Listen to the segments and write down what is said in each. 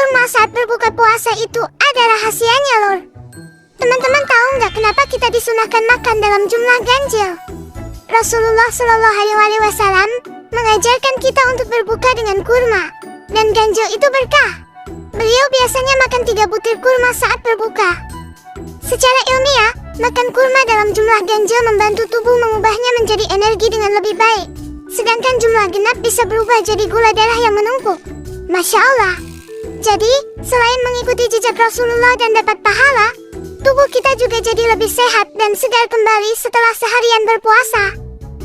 kurma saat berbuka puasa itu ada rahasianya, Lor. Teman-teman tahu nggak kenapa kita disunahkan makan dalam jumlah ganjil? Rasulullah Shallallahu Alaihi Wasallam mengajarkan kita untuk berbuka dengan kurma, dan ganjil itu berkah. Beliau biasanya makan 3 butir kurma saat berbuka. Secara ilmiah, makan kurma dalam jumlah ganjil membantu tubuh mengubahnya menjadi energi dengan lebih baik. Sedangkan jumlah genap bisa berubah jadi gula darah yang menumpuk. Masya Allah. Jadi, selain mengikuti jejak Rasulullah dan dapat pahala, tubuh kita juga jadi lebih sehat dan segar kembali setelah seharian berpuasa.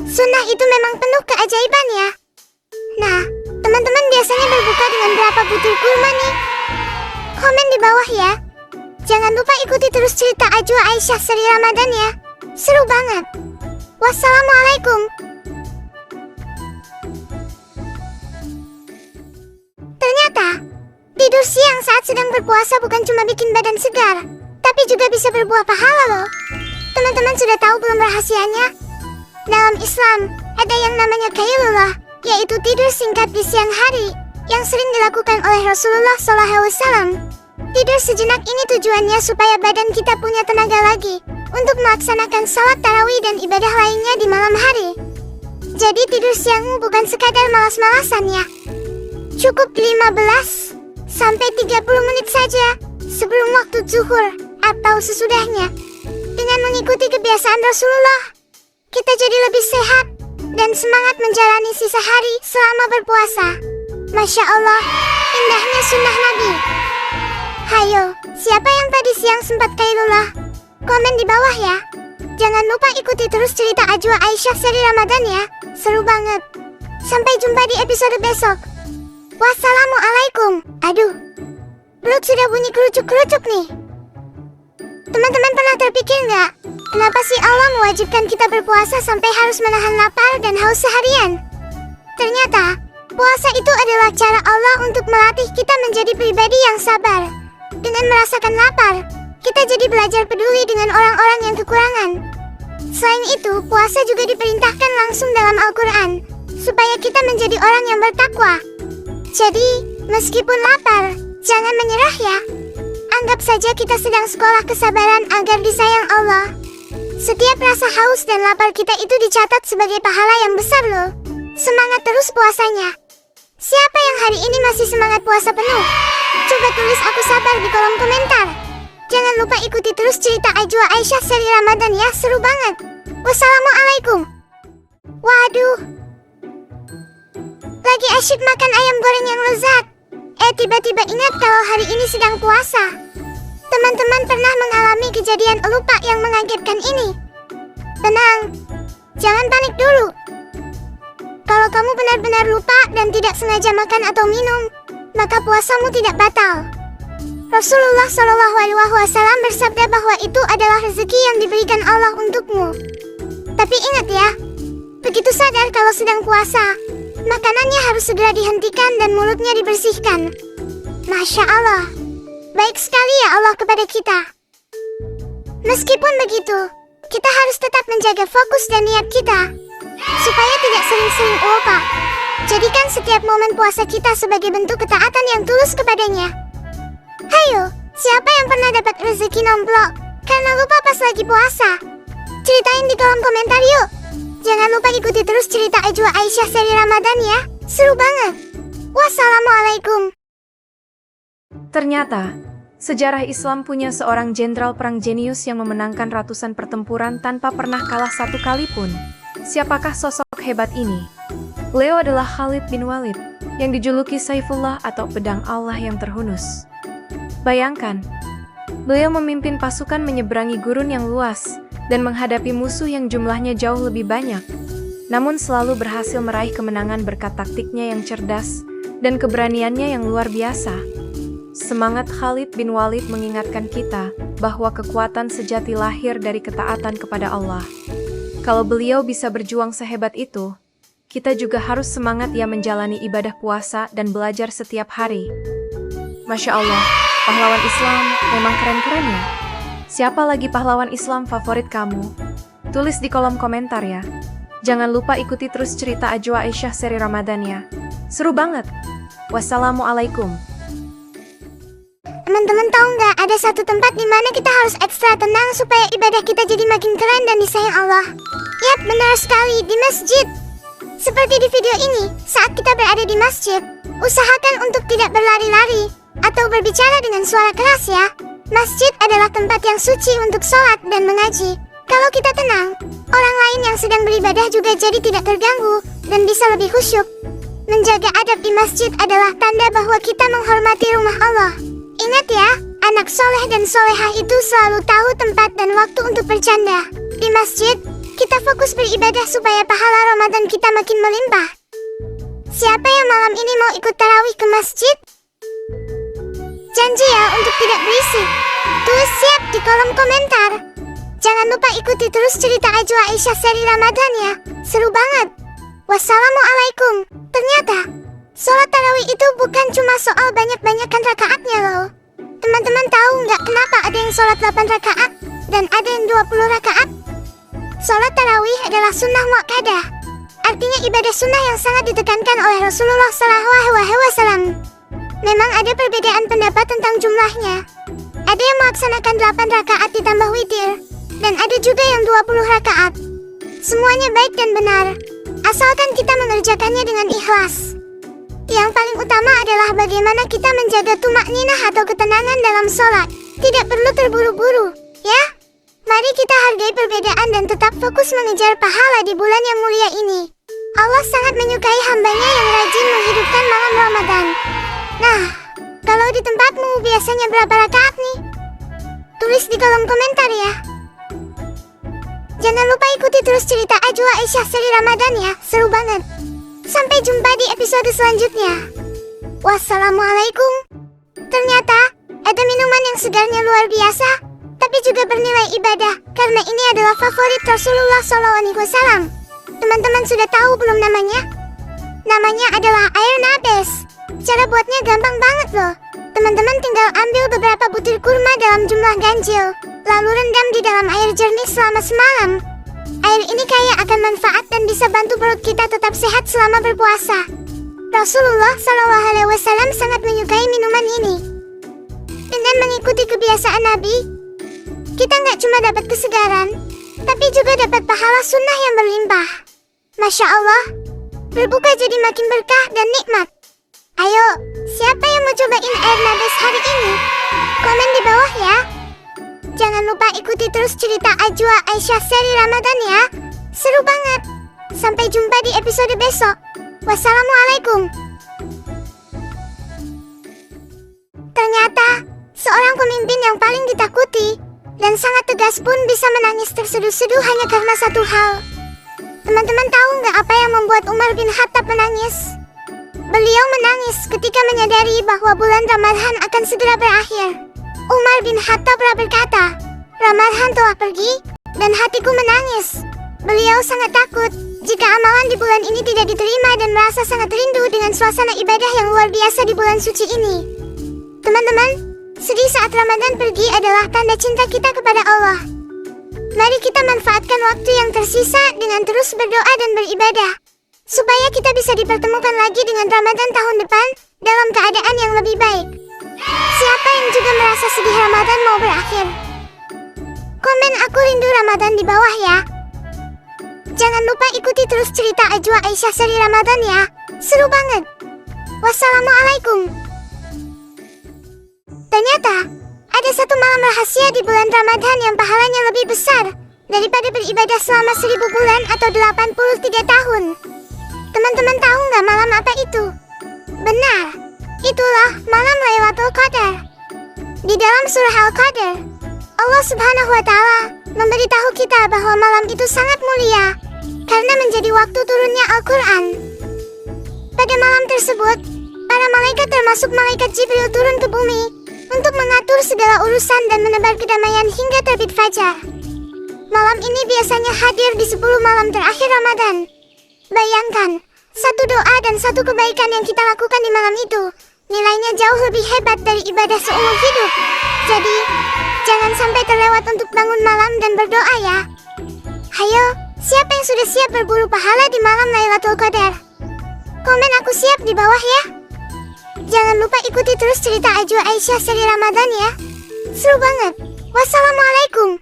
Sunnah itu memang penuh keajaiban ya. Nah, teman-teman biasanya berbuka dengan berapa butir kurma nih? Komen di bawah ya. Jangan lupa ikuti terus cerita Ajwa Aisyah seri Ramadan ya. Seru banget. Wassalamualaikum. Ternyata, tidur siang saat sedang berpuasa bukan cuma bikin badan segar, tapi juga bisa berbuah pahala loh. Teman-teman sudah tahu belum rahasianya? Dalam Islam, ada yang namanya Qailullah, yaitu tidur singkat di siang hari, yang sering dilakukan oleh Rasulullah SAW. Tidur sejenak ini tujuannya supaya badan kita punya tenaga lagi untuk melaksanakan salat tarawih dan ibadah lainnya di malam hari. Jadi tidur siangmu bukan sekadar malas-malasan ya. Cukup 15 sampai 30 menit saja sebelum waktu zuhur atau sesudahnya. Dengan mengikuti kebiasaan Rasulullah, kita jadi lebih sehat dan semangat menjalani sisa hari selama berpuasa. Masya Allah, indahnya sunnah Nabi. Hayo, siapa yang tadi siang sempat Qailullah? Komen di bawah ya. Jangan lupa ikuti terus cerita Ajwa Aisyah seri Ramadan ya. Seru banget. Sampai jumpa di episode besok. Wassalamualaikum. Aduh, perut sudah bunyi kerucuk-kerucuk nih. Teman-teman pernah terpikir nggak? Kenapa sih Allah mewajibkan kita berpuasa sampai harus menahan lapar dan haus seharian? Ternyata, puasa itu adalah cara Allah untuk melatih kita menjadi pribadi yang sabar. Dengan merasakan lapar, kita jadi belajar peduli dengan orang-orang yang kekurangan. Selain itu, puasa juga diperintahkan langsung dalam Al-Quran, supaya kita menjadi orang yang bertakwa. Jadi, meskipun lapar, jangan menyerah ya. Anggap saja kita sedang sekolah kesabaran agar disayang Allah. Setiap rasa haus dan lapar kita itu dicatat sebagai pahala yang besar loh. Semangat terus puasanya. Siapa yang hari ini masih semangat puasa penuh? Coba tulis aku sabar di kolom komentar. Jangan lupa ikuti terus cerita Ajwa Aisyah seri Ramadan ya, seru banget. Wassalamualaikum. Waduh, lagi asyik makan ayam goreng yang lezat. Tiba-tiba ingat kalau hari ini sedang puasa. Teman-teman pernah mengalami kejadian lupa yang mengagetkan ini? Tenang, jangan panik dulu. Kalau kamu benar-benar lupa dan tidak sengaja makan atau minum, maka puasamu tidak batal. Rasulullah Shallallahu Alaihi Wasallam bersabda bahwa itu adalah rezeki yang diberikan Allah untukmu. Tapi ingat ya, begitu sadar kalau sedang puasa, makanannya harus segera dihentikan dan mulutnya dibersihkan. Masya Allah, baik sekali ya Allah kepada kita. Meskipun begitu, kita harus tetap menjaga fokus dan niat kita, supaya tidak sering-sering lupa. Jadikan setiap momen puasa kita sebagai bentuk ketaatan yang tulus kepadanya. Hayo, siapa yang pernah dapat rezeki nomplok karena lupa pas lagi puasa? Ceritain di kolom komentar yuk. Jangan lupa ikuti terus cerita Ajwa Aisyah seri Ramadan ya. Seru banget. Wassalamualaikum. Ternyata, sejarah Islam punya seorang jenderal perang jenius yang memenangkan ratusan pertempuran tanpa pernah kalah satu kali pun. Siapakah sosok hebat ini? Beliau adalah Khalid bin Walid, yang dijuluki Saifullah atau pedang Allah yang terhunus. Bayangkan, beliau memimpin pasukan menyeberangi gurun yang luas dan menghadapi musuh yang jumlahnya jauh lebih banyak. Namun selalu berhasil meraih kemenangan berkat taktiknya yang cerdas dan keberaniannya yang luar biasa. Semangat Khalid bin Walid mengingatkan kita bahwa kekuatan sejati lahir dari ketaatan kepada Allah. Kalau beliau bisa berjuang sehebat itu, kita juga harus semangat ya menjalani ibadah puasa dan belajar setiap hari. Masya Allah, pahlawan Islam memang keren-keren ya. Siapa lagi pahlawan Islam favorit kamu? Tulis di kolom komentar ya. Jangan lupa ikuti terus cerita Ajwa Aisyah seri Ramadan ya. Seru banget. Wassalamualaikum. Teman-teman tahu nggak, ada satu tempat di mana kita harus ekstra tenang supaya ibadah kita jadi makin keren dan disayang Allah. Yap, benar sekali, di masjid. Seperti di video ini, saat kita berada di masjid, usahakan untuk tidak berlari-lari atau berbicara dengan suara keras ya. Masjid adalah tempat yang suci untuk sholat dan mengaji. Kalau kita tenang, orang lain yang sedang beribadah juga jadi tidak terganggu dan bisa lebih khusyuk. Menjaga adab di masjid adalah tanda bahwa kita menghormati rumah Allah. Ingat ya, anak soleh dan solehah itu selalu tahu tempat dan waktu untuk bercanda. Di masjid, kita fokus beribadah supaya pahala Ramadan kita makin melimpah. Siapa yang malam ini mau ikut tarawih ke masjid? Janji ya untuk tidak berisik. Tulis siap di kolom komentar. Jangan lupa ikuti terus cerita Ajwa Aisyah seri Ramadan ya. Seru banget. Wassalamualaikum. Ternyata, sholat tarawih itu bukan cuma soal banyak-banyakan rakaatnya loh. Teman-teman tahu nggak kenapa ada yang sholat 8 rakaat dan ada yang 20 rakaat? Sholat tarawih adalah sunnah muakkadah. Artinya ibadah sunnah yang sangat ditekankan oleh Rasulullah SAW. Memang ada perbedaan pendapat tentang jumlahnya. Ada yang melaksanakan 8 rakaat ditambah witir, dan ada juga yang 20 rakaat. Semuanya baik dan benar, asalkan kita mengerjakannya dengan ikhlas. Yang paling utama adalah bagaimana kita menjaga tumakninah atau ketenangan dalam sholat. Tidak perlu terburu-buru, ya. Mari kita hargai perbedaan dan tetap fokus mengejar pahala di bulan yang mulia ini. Allah sangat menyukai hambanya yang rajin menghidupkan malam Ramadan. Nah, kalau di tempatmu biasanya berapa rakaat nih? Tulis di kolom komentar ya. Jangan lupa ikuti terus cerita Ajwa Aisyah seri Ramadan ya, seru banget. Sampai jumpa di episode selanjutnya. Wassalamualaikum. Ternyata, ada minuman yang segarnya luar biasa, tapi juga bernilai ibadah, karena ini adalah favorit Rasulullah SAW. Teman-teman sudah tahu belum namanya? Namanya adalah air nabes. Cara buatnya gampang banget loh. Teman-teman tinggal ambil beberapa butir kurma dalam jumlah ganjil, lalu rendam di dalam air jernih selama semalam. Air ini kaya akan manfaat dan bisa bantu perut kita tetap sehat selama berpuasa. Rasulullah SAW sangat menyukai minuman ini. Dengan mengikuti kebiasaan Nabi, kita nggak cuma dapat kesegaran, tapi juga dapat pahala sunnah yang berlimpah. Masya Allah, berbuka jadi makin berkah dan nikmat. Ayo, siapa yang mau cobain air nabes hari ini? Komen di bawah ya. Jangan lupa ikuti terus cerita Ajwa Aisyah seri Ramadan ya. Seru banget. Sampai jumpa di episode besok. Wassalamualaikum. Ternyata, seorang pemimpin yang paling ditakuti dan sangat tegas pun bisa menangis terseduh-seduh hanya karena satu hal. Teman-teman tahu nggak apa yang membuat Umar bin Khattab menangis? Beliau menangis ketika menyadari bahwa bulan Ramadan akan segera berakhir. Umar bin Khattab berkata, Ramadan telah pergi, dan hatiku menangis. Beliau sangat takut jika amalan di bulan ini tidak diterima dan merasa sangat rindu dengan suasana ibadah yang luar biasa di bulan suci ini. Teman-teman, sedih saat Ramadan pergi adalah tanda cinta kita kepada Allah. Mari kita manfaatkan waktu yang tersisa dengan terus berdoa dan beribadah, supaya kita bisa dipertemukan lagi dengan Ramadan tahun depan dalam keadaan yang lebih baik. Siapa yang juga merasa sedih Ramadan mau berakhir? Komen aku rindu Ramadan di bawah ya. Jangan lupa ikuti terus cerita Ajwa Aisyah seri Ramadan ya. Seru banget. Wassalamualaikum. Ternyata, ada satu malam rahasia di bulan Ramadan yang pahalanya lebih besar daripada beribadah selama 1000 bulan atau 83 tahun. Teman-teman tahu nggak malam apa itu? Benar, itulah malam Lailatul Qadar. Di dalam surah Al-Qadar, Allah Subhanahu wa Ta'ala memberitahu kita bahwa malam itu sangat mulia karena menjadi waktu turunnya Al-Quran. Pada malam tersebut, para malaikat termasuk malaikat Jibril turun ke bumi untuk mengatur segala urusan dan menebar kedamaian hingga terbit fajar. Malam ini biasanya hadir di 10 malam terakhir Ramadan. Bayangkan, satu doa dan satu kebaikan yang kita lakukan di malam itu nilainya jauh lebih hebat dari ibadah seumur hidup. Jadi, jangan sampai terlewat untuk bangun malam dan berdoa ya. Hayo, siapa yang sudah siap berburu pahala di malam Lailatul Qadar? Komen aku siap di bawah ya. Jangan lupa ikuti terus cerita Ajwa Aisyah seri Ramadan ya. Seru banget. Wassalamualaikum.